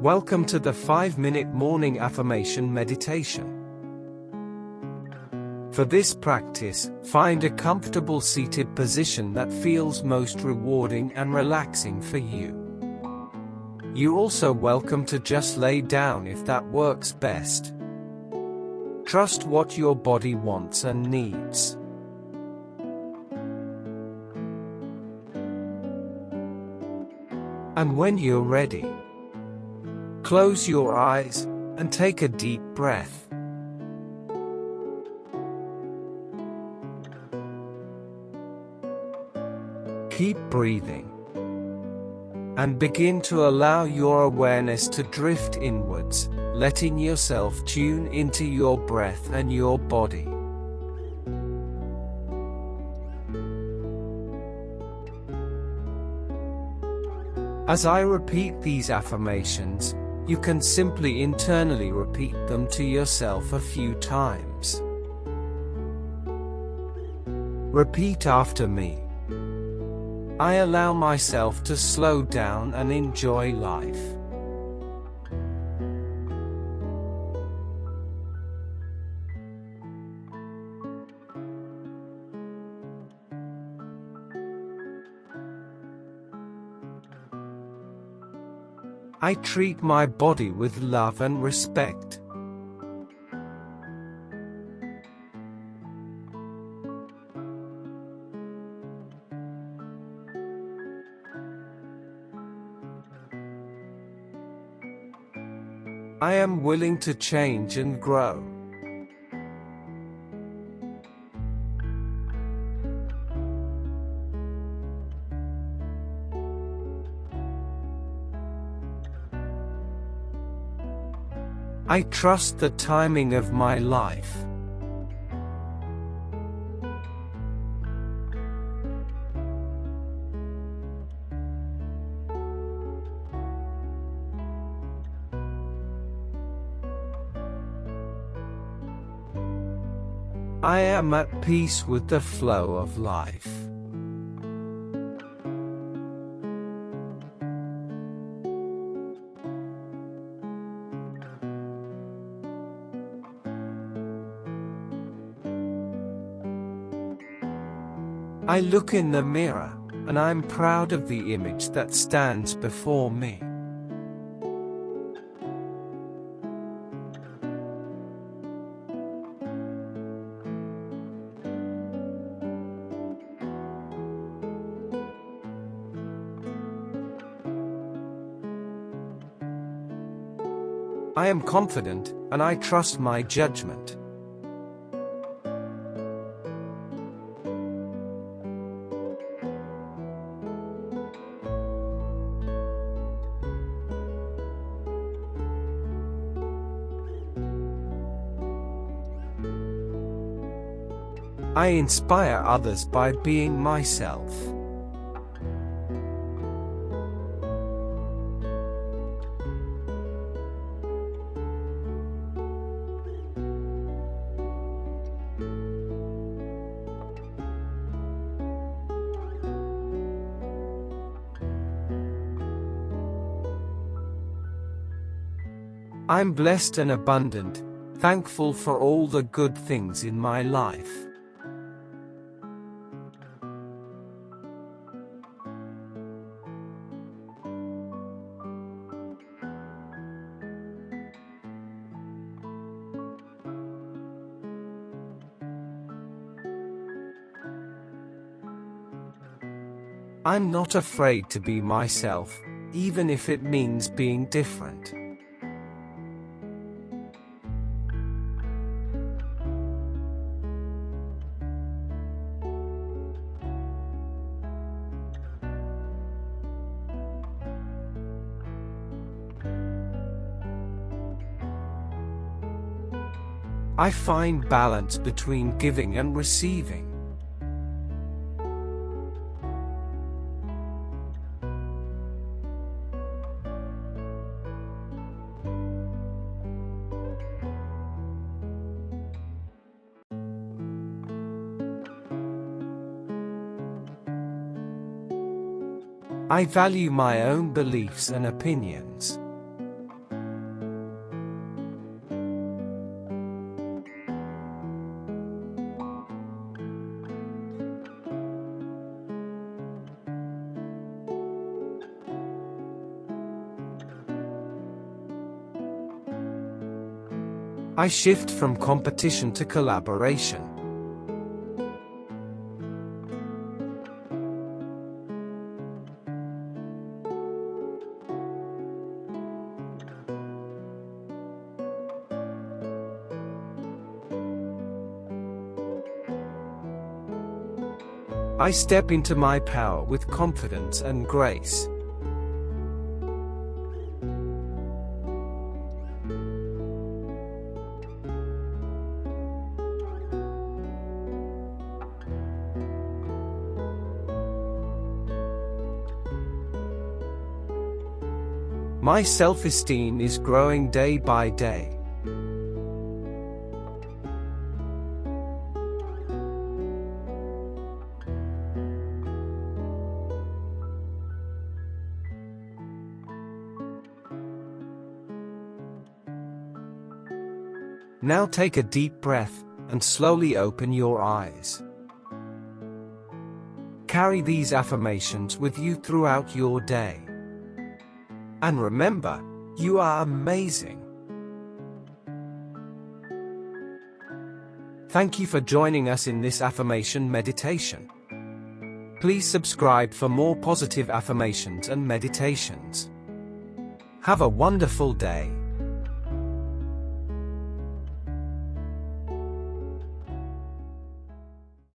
Welcome to the 5-minute morning affirmation meditation. For this practice, find a comfortable seated position that feels most rewarding and relaxing for you. You're also welcome to just lay down if that works best. Trust what your body wants and needs. And when you're ready, close your eyes and take a deep breath. Keep breathing and begin to allow your awareness to drift inwards, letting yourself tune into your breath and your body. As I repeat these affirmations, you can simply internally repeat them to yourself a few times. Repeat after me. I allow myself to slow down and enjoy life. I treat my body with love and respect. I am willing to change and grow. I trust the timing of my life. I am at peace with the flow of life. I look in the mirror, and I'm proud of the image that stands before me. I am confident, and I trust my judgment. I inspire others by being myself. I'm blessed and abundant, thankful for all the good things in my life. I'm not afraid to be myself, even if it means being different. I find balance between giving and receiving. I value my own beliefs and opinions. I shift from competition to collaboration. I step into my power with confidence and grace. My self-esteem is growing day by day. Now take a deep breath and slowly open your eyes. Carry these affirmations with you throughout your day. And remember, you are amazing. Thank you for joining us in this affirmation meditation. Please subscribe for more positive affirmations and meditations. Have a wonderful day.